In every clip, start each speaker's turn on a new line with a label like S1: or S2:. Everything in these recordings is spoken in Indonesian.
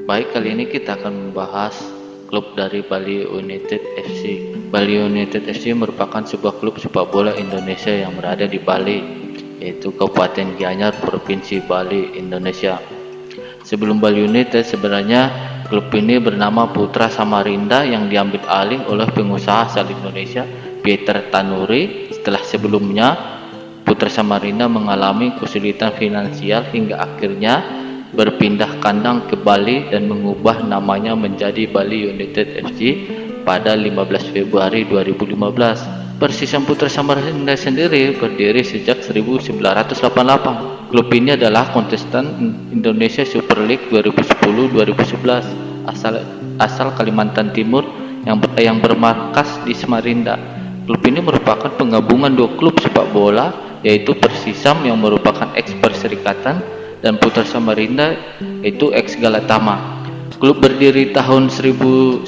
S1: Baik, kali ini kita akan membahas klub dari Bali United FC. Bali United FC merupakan sebuah klub sepak bola Indonesia yang berada di Bali, yaitu Kabupaten Gianyar, Provinsi Bali, Indonesia. Sebelum Bali United, sebenarnya klub ini bernama Putra Samarinda yang diambil alih oleh pengusaha asal Indonesia, Peter Tanuri. Setelah sebelumnya, Putra Samarinda mengalami kesulitan finansial hingga akhirnya berpindah kandang ke Bali dan mengubah namanya menjadi Bali United FC pada 15 Februari 2015. Persisam Putra Samarinda sendiri berdiri sejak 1988. Klub ini adalah kontestan Indonesia Super League 2010-2011 asal Kalimantan Timur yang bermarkas di Samarinda. Klub ini merupakan penggabungan dua klub sepak bola, yaitu Persisam yang merupakan ex Perserikatan dan Putra Samarinda yaitu ex Galatama. Klub berdiri tahun 1989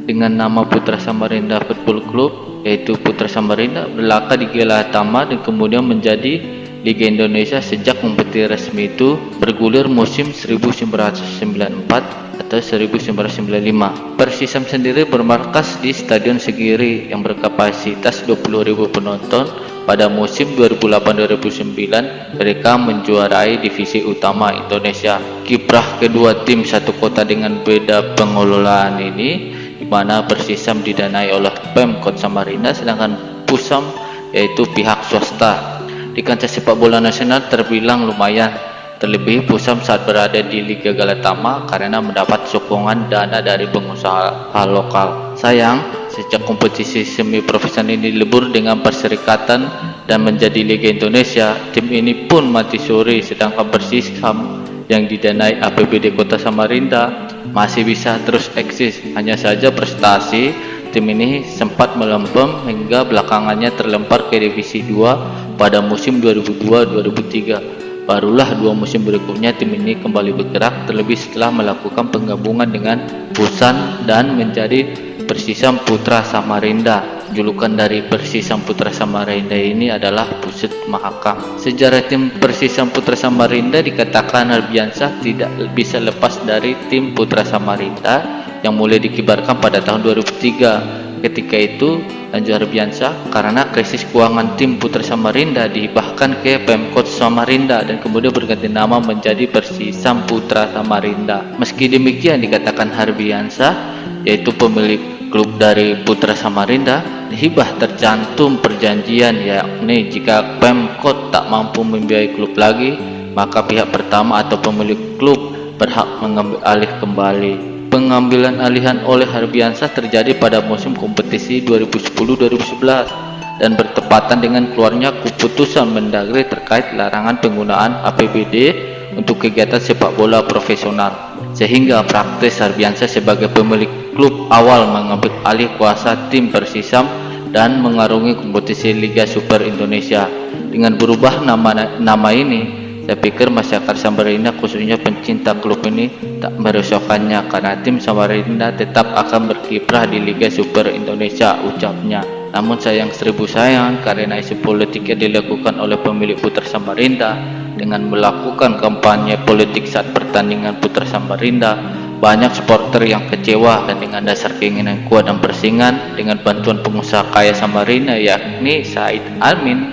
S1: dengan nama Putra Samarinda Football Club, yaitu Putra Samarinda berlaga di Galatama dan kemudian menjadi Liga Indonesia sejak kompetisi resmi itu bergulir musim 1994 atau 1995. Persisam sendiri bermarkas di Stadion Segiri yang berkapasitas 20.000 penonton. Pada musim 2008-2009 mereka menjuarai divisi utama Indonesia. Kiprah kedua tim satu kota dengan beda pengelolaan ini, di mana Persisam didanai oleh Pemkot Samarinda sedangkan Pusam yaitu pihak swasta. Di kancah sepak bola nasional terbilang lumayan, terlebih Pusam saat berada di Liga Galatama karena mendapat sokongan dana dari pengusaha lokal. Sayang, sejak kompetisi semi profesional ini libur dengan Perserikatan dan menjadi Liga Indonesia, tim ini pun mati suri, sedangkan Persisam yang didanai APBD Kota Samarinda masih bisa terus eksis. Hanya saja prestasi tim ini sempat melempem hingga belakangannya terlempar ke Divisi 2 pada musim 2002-2003. Barulah 2 musim berikutnya tim ini kembali bergerak, terlebih setelah melakukan penggabungan dengan Busan dan menjadi Persisam Putra Samarinda. Julukan dari Persisam Putra Samarinda ini adalah Pusat Mahakam. Sejarah tim Persisam Putra Samarinda dikatakan Harbiansah tidak bisa lepas dari tim Putra Samarinda yang mulai dikibarkan pada tahun 2003. Ketika itu lanjut Harbiansah karena krisis keuangan tim Putra Samarinda dihibahkan ke Pemkot Samarinda dan kemudian berganti nama menjadi Persisam Putra Samarinda. Meski demikian dikatakan Harbiansah yaitu pemilik klub dari Putra Samarinda, hibah tercantum perjanjian, yakni jika Pemkot tak mampu membiayai klub lagi, maka pihak pertama atau pemilik klub berhak mengambil alih kembali. Pengambilan alihan oleh Harbiansah terjadi pada musim kompetisi 2010-2011 dan bertepatan dengan keluarnya keputusan Mendagri terkait larangan penggunaan APBD untuk kegiatan sepak bola profesional, sehingga praktis Harbiansah sebagai pemilik klub awal mengambil alih kuasa tim Persisam dan mengarungi kompetisi Liga Super Indonesia. Dengan berubah nama ini, saya pikir masyarakat Samarinda khususnya pencinta klub ini tak merisaukannya karena tim Samarinda tetap akan berkiprah di Liga Super Indonesia, ucapnya. Namun sayang seribu sayang karena isu politik yang dilakukan oleh pemilik Putra Samarinda dengan melakukan kampanye politik saat pertandingan Putra Samarinda, banyak supporter yang kecewa dan dengan dasar keinginan kuat dan persingan dengan bantuan pengusaha kaya Samarinda yakni Said Amin,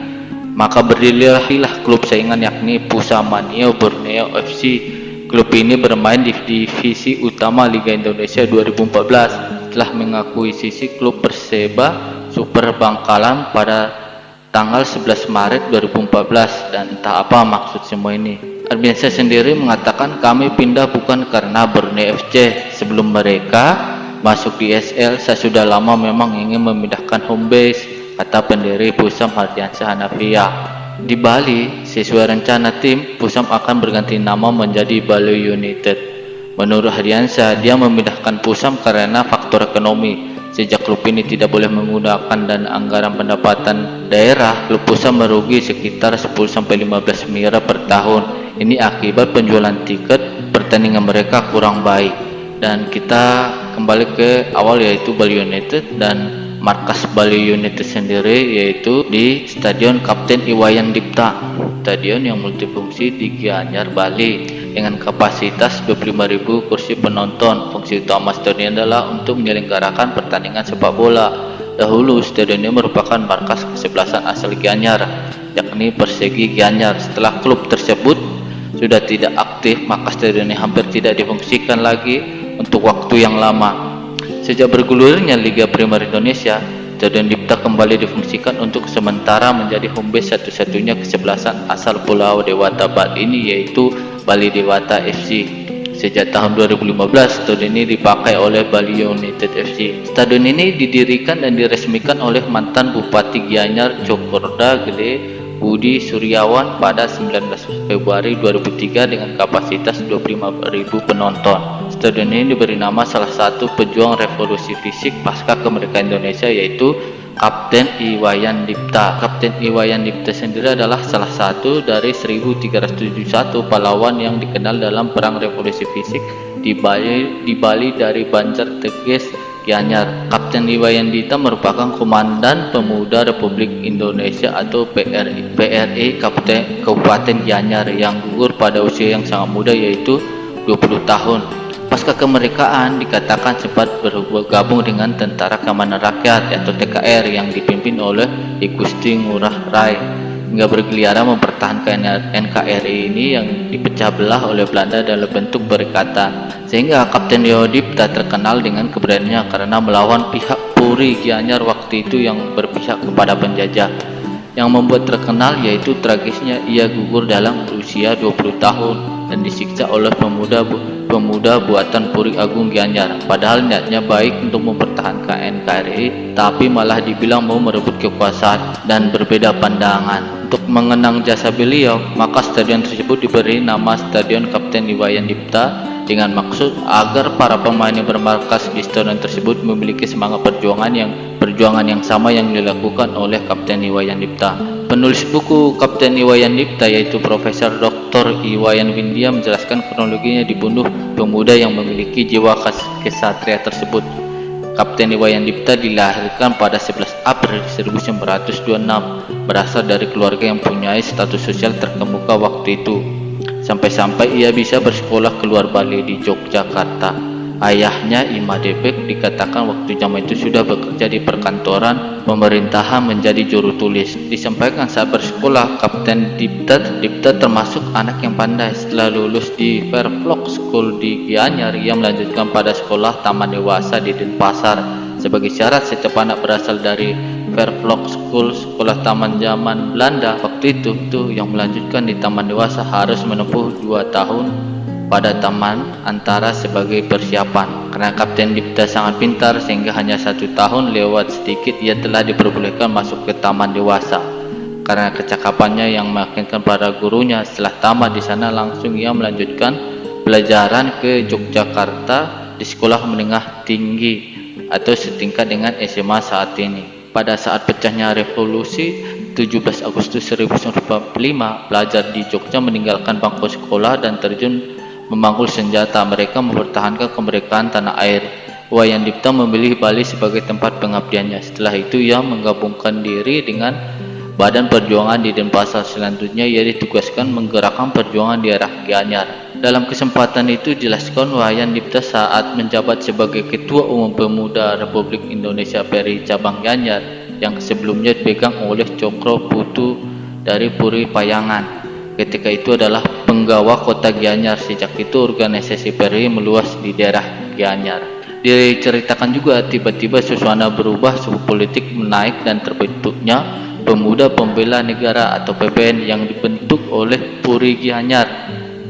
S1: maka berdirilah klub saingan yakni Pusamania Borneo FC. Klub ini bermain di divisi utama Liga Indonesia 2014 setelah mengakuisisi klub Perseba Super Bangkalan pada tanggal 11 Maret 2014 dan entah apa maksud semua ini. Harbiansah sendiri mengatakan kami pindah bukan karena Borneo FC. Sebelum mereka masuk di SL, saya sudah lama memang ingin memindahkan home base, kata pendiri Pusam Hardiansah Hanafiah. Di Bali, sesuai rencana tim, Pusam akan berganti nama menjadi Bali United. Menurut Hardiansah, dia memindahkan Pusam karena faktor ekonomi. Sejak klub ini tidak boleh menggunakan dana anggaran pendapatan daerah, klub Pusam merugi sekitar 10-15 miliar per tahun. Ini akibat penjualan tiket pertandingan mereka kurang baik. Dan kita kembali ke awal, yaitu Bali United, dan markas Bali United sendiri yaitu di Stadion Kapten Iwayan Dipta, stadion yang multifungsi di Gianyar, Bali. dengan kapasitas 25.000 kursi penonton. Fungsi utama stadion adalah untuk menyelenggarakan pertandingan sepak bola. Dahulu stadion ini merupakan markas kesebelasan asal Gianyar, yakni Persegi Gianyar. Setelah klub tersebut sudah tidak aktif, maka stadion ini hampir tidak difungsikan lagi untuk waktu yang lama. Sejak bergulirnya Liga Primer Indonesia, Stadion Dipta kembali difungsikan untuk sementara menjadi home base satu-satunya kesebelasan asal Pulau Dewata Bali ini, yaitu Bali Dewata FC. Sejak tahun 2015, stadion ini dipakai oleh Bali United FC. Stadion ini didirikan dan diresmikan oleh mantan Bupati Gianyar Cokorda Gede Budi Suryawan pada 19 Februari 2003 dengan kapasitas 25.000 penonton. Stadion ini diberi nama salah satu pejuang revolusi fisik pasca kemerdekaan Indonesia, yaitu Kapten Iwayan Dipta. Kapten Iwayan Dipta sendiri adalah salah satu dari 1371 pahlawan yang dikenal dalam perang revolusi fisik di Bali dari Banjar Teges, Gianyar. Kapten Iwayan Dipta merupakan Komandan Pemuda Republik Indonesia atau PRI Kabupaten Gianyar yang gugur pada usia yang sangat muda, yaitu 20 tahun. Pasca kemerdekaan dikatakan sempat bergabung dengan Tentara Keamanan Rakyat atau TKR yang dipimpin oleh I Gusti Ngurah Rai hingga berkeliaran mempertahankan NKRI ini yang dipecah belah oleh Belanda dalam bentuk perikatan, sehingga Kapten Dipta terkenal dengan keberaniannya karena melawan pihak Puri Gianyar waktu itu yang berpihak kepada penjajah. Yang membuat terkenal yaitu tragisnya ia gugur dalam usia 20 tahun dan disiksa oleh pemuda buatan Puri Agung Gianyar. Padahal niatnya baik untuk mempertahankan NKRI, tapi malah dibilang mau merebut kekuasaan dan berbeda pandangan. Untuk mengenang jasa beliau, maka stadion tersebut diberi nama Stadion Kapten Iwayan Dipta dengan maksud agar para pemain yang bermarkas di stadion tersebut memiliki semangat perjuangan yang sama yang dilakukan oleh Kapten Iwayan Dipta. Penulis buku Kapten Iwayan Dipta yaitu Profesor Dr. Iwayan Windia menjelaskan kronologinya dibunuh pemuda yang memiliki jiwa kesatria tersebut. Kapten Iwayan Dipta dilahirkan pada 11 April 1926, berasal dari keluarga yang mempunyai status sosial terkemuka waktu itu. Sampai-sampai ia bisa bersekolah keluar Bali di Yogyakarta. Ayahnya Ima Debek dikatakan waktu zaman itu sudah bekerja di perkantoran pemerintahan menjadi juru tulis. Disampaikan saat bersekolah, Kapten Dipta termasuk anak yang pandai. Setelah lulus di Fairvlock School di Gianyar, ia melanjutkan pada sekolah taman dewasa di Denpasar. Sebagai syarat setiap anak berasal dari Fairvlock School, sekolah taman zaman Belanda waktu itu yang melanjutkan di taman dewasa harus menempuh 2 tahun pada taman antara sebagai persiapan. Karena Kapten Dipta sangat pintar sehingga hanya 1 tahun lewat sedikit ia telah diperbolehkan masuk ke taman dewasa. Karena kecakapannya yang meyakinkan para gurunya, setelah tamat di sana langsung ia melanjutkan pelajaran ke Yogyakarta di sekolah menengah tinggi atau setingkat dengan SMA saat ini. Pada saat pecahnya revolusi 17 Agustus 1945, pelajar di Jogja meninggalkan bangku sekolah dan terjun memanggul senjata. Mereka mempertahankan kemerdekaan tanah air. Iwayan Dipta memilih Bali sebagai tempat pengabdiannya. Setelah itu ia menggabungkan diri dengan Badan Perjuangan di Denpasar. Selanjutnya ia ditugaskan menggerakkan perjuangan di daerah Gianyar. Dalam kesempatan itu jelaskan Iwayan Dipta saat menjabat sebagai Ketua Umum Pemuda Republik Indonesia PRI Cabang Gianyar yang sebelumnya dipegang oleh Cokro Putu dari Puri Payangan. Ketika itu adalah penggawa kota Gianyar. Sejak itu organisasi PRI meluas di daerah Gianyar. Diceritakan juga tiba-tiba suasana berubah, suhu politik menaik dan terbentuknya Pemuda Pembela Negara atau PPN yang dibentuk oleh Puri Gianyar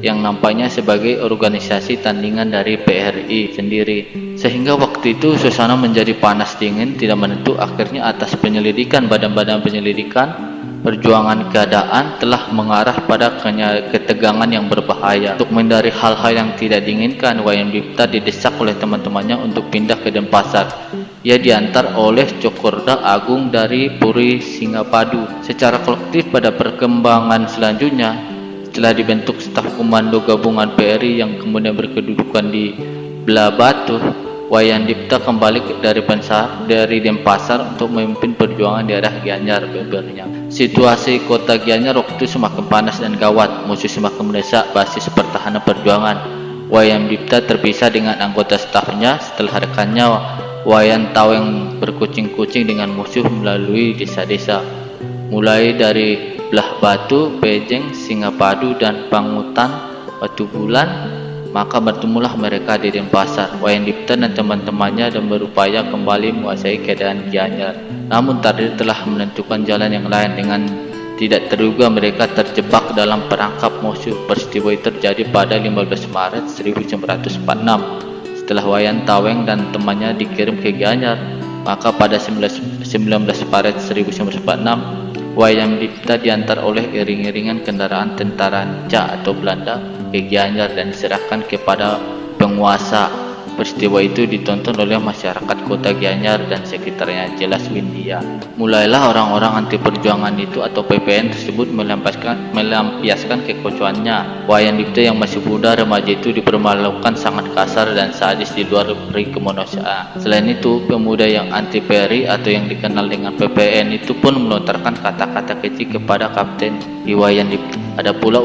S1: yang nampaknya sebagai organisasi tandingan dari PRI sendiri. Sehingga waktu itu suasana menjadi panas dingin tidak menentu. Akhirnya atas penyelidikan badan-badan penyelidikan, perjuangan keadaan telah mengarah pada ketegangan yang berbahaya. Untuk menghindari hal-hal yang tidak diinginkan, Iwayan Dipta didesak oleh teman-temannya untuk pindah ke Denpasar. Ia diantar oleh Cokorda Agung dari Puri Singapadu. Secara kolektif pada perkembangan selanjutnya, setelah dibentuk staf komando gabungan PRI yang kemudian berkedudukan di Belah Batu, Iwayan Dipta kembali dari Denpasar untuk memimpin perjuangan daerah Gianyar bebernya. Situasi kota Gianyar waktu itu semakin panas dan gawat, musuh semakin mendesak basis pertahanan perjuangan. Wayan Dipta terpisah dengan anggota stafnya setelah rekannya Wayan Taweng berkucing-kucing dengan musuh melalui desa-desa, mulai dari Belah Batu, Pejeng, Singapadu, dan Pangutan, Batu Bulan. Maka bertemulah mereka di Denpasar. Wayan Dipta dan teman-temannya dan berupaya kembali menguasai keadaan Gianyar. Namun takdir telah menentukan jalan yang lain. Dengan tidak terduga mereka terjebak dalam perangkap musuh. Peristiwa itu terjadi pada 15 Maret 1946 setelah Wayan Taweng dan temannya dikirim ke Gianyar. Maka pada 19 Maret 1946 Wayan Dipta diantar oleh iring-iringan kendaraan tentara Nica atau Belanda ke Gianyar dan diserahkan kepada penguasa. Peristiwa itu ditonton oleh masyarakat kota Gianyar dan sekitarnya, jelas Windia. Mulailah orang-orang anti perjuangan itu atau PPN tersebut melampiaskan kekocauannya. Wayan Dipta yang masih muda remaja itu dipermalukan sangat kasar dan sadis di luar peri kemanusiaan. Selain itu, pemuda yang anti PRI atau yang dikenal dengan PPN itu pun melontarkan kata-kata keji kepada Kapten Wayan Dipta. Ada pula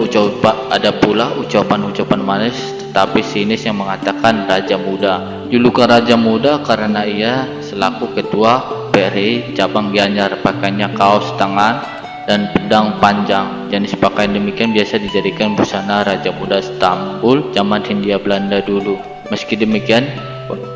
S1: ucapan-ucapan manis tetapi sinis yang mengatakan Raja Muda. Julukan Raja Muda karena ia selaku ketua PRI cabang Gianyar, pakainya kaos tangan dan pedang panjang. Jenis pakaian demikian biasa dijadikan busana Raja Muda Istanbul zaman Hindia Belanda dulu. Meski demikian,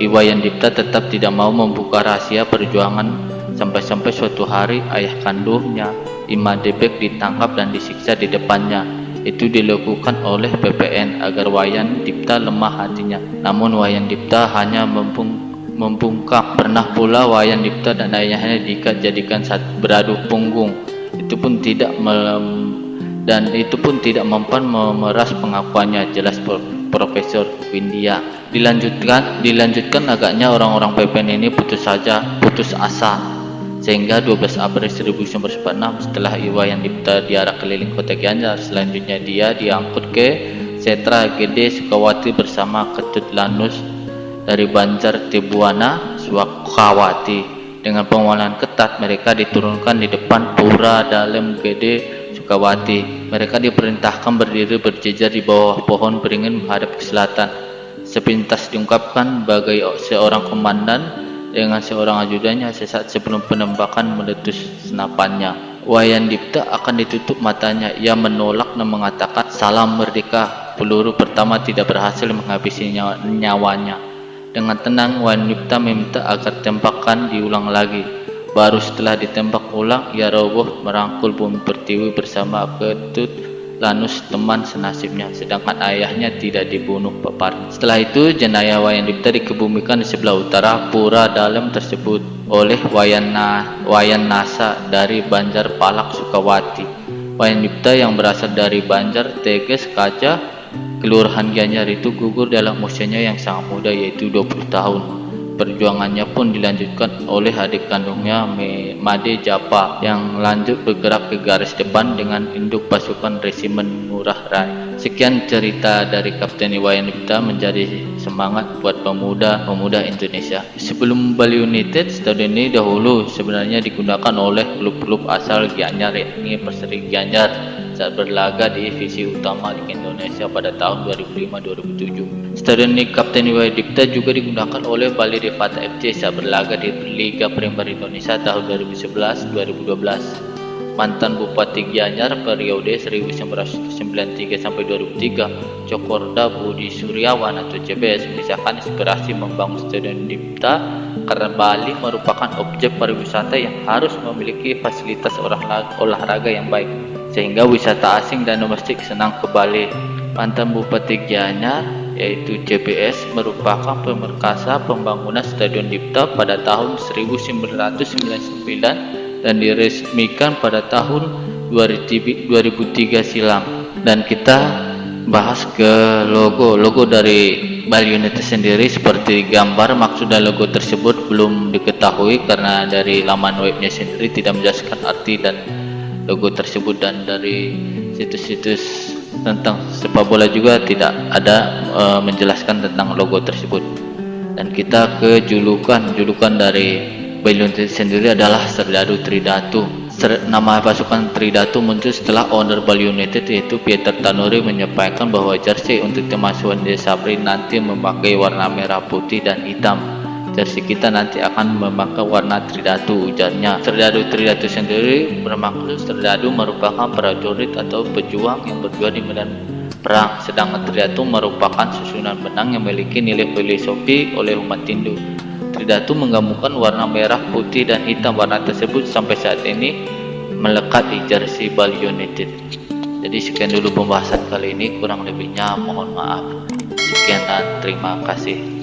S1: Wayan Dipta tetap tidak mau membuka rahasia perjuangan sampai-sampai suatu hari ayah kandungnya Ima Debek ditangkap dan disiksa di depannya. Itu dilakukan oleh PPN agar Wayan Dipta lemah hatinya. Namun Wayan Dipta hanya membungkam. Pernah pula Wayan Dipta dan ayahnya dijadikan beradu punggung. Itu pun tidak mempan memeras pengakuannya, jelas Profesor Windia. Dilanjutkan agaknya orang-orang PPN ini putus asa. Sehingga 12 April 1946 setelah Wayan Dipta diarak keliling kota Gianyar, selanjutnya dia diangkut ke Setra Gede Sukawati bersama Ketut Lanus dari Banjar Tibuana Sukawati. Dengan pengawalan ketat mereka diturunkan di depan Pura Dalem Gede Sukawati. Mereka diperintahkan berdiri berjejer di bawah pohon beringin menghadap ke selatan. Sepintas diungkapkan bagai seorang komandan dengan seorang ajudannya sesaat sebelum penembakan meletus senapannya. Wayan Dipta akan ditutup matanya. Ia menolak dan mengatakan salam merdeka. Peluru pertama tidak berhasil menghabisi nyawanya. Dengan tenang Wayan Dipta meminta agar tembakan diulang lagi. Baru setelah ditembak ulang ia roboh merangkul Bumi Pertiwi bersama Ketut Lanus teman senasibnya, sedangkan ayahnya tidak dibunuh papar. Setelah itu jenayah Wayan Dipta dikebumikan di sebelah utara Pura Dalem tersebut oleh Wayan Nasa dari Banjar Palak Sukawati. Wayan Dipta yang berasal dari Banjar Teges Kaja, Kelurahan Gianyar itu gugur dalam usianya yang sangat muda, yaitu 20 tahun. Perjuangannya pun dilanjutkan oleh adik kandungnya Made Japa yang lanjut bergerak ke garis depan dengan induk pasukan Resimen Ngurah Rai. Sekian cerita dari Kapten Wayan Dipta menjadi semangat buat pemuda-pemuda Indonesia. Sebelum Bali United, stadion ini dahulu sebenarnya digunakan oleh klub-klub asal Gianyar, yakni Perseri Gianyar, saat berlaga di divisi utama Liga Indonesia pada tahun 2005-2007. Stadion Kapten Wayan Dipta juga digunakan oleh Bali Rifata FC saat berlaga di Liga Premier Indonesia tahun 2011-2012. Mantan Bupati Gianyar periode 1993 sampai 2003, Cokorda Budi Suryawan atau CBS, mengisahkan inspirasi membangun Stadion Dipta karena Bali merupakan objek pariwisata yang harus memiliki fasilitas olahraga yang baik, sehingga wisata asing dan domestik senang ke Bali. Mantan Bupati Gianyar yaitu JBS merupakan pemerkasa pembangunan Stadion Dipta pada tahun 1999 dan diresmikan pada tahun 2003 silam. Dan kita bahas ke logo dari Bali United sendiri. Seperti gambar, maksud dan logo tersebut belum diketahui karena dari laman webnya sendiri tidak menjelaskan arti dan logo tersebut, dan dari situs-situs tentang sepak bola juga tidak ada menjelaskan tentang logo tersebut. Dan kita ke julukan dari Bali United sendiri adalah Serdadu Tridatu. Nama pasukan Tridatu muncul setelah owner Bali United yaitu Peter Tanuri menyampaikan bahwa jersey untuk tim asuhan Sabri nanti memakai warna merah putih dan hitam. Jersey kita nanti akan memakai warna Tridatu, ujarnya. Tridatu sendiri bermaksud Tridatu merupakan prajurit atau pejuang yang berjuang di medan perang, sedangkan Tridatu merupakan susunan benang yang memiliki nilai filosofi oleh umat Hindu. Tridatu menggabungkan warna merah, putih, dan hitam. Warna tersebut sampai saat ini melekat di jersey Bali United. Jadi sekian dulu pembahasan kali ini, kurang lebihnya mohon maaf. Sekian dan terima kasih.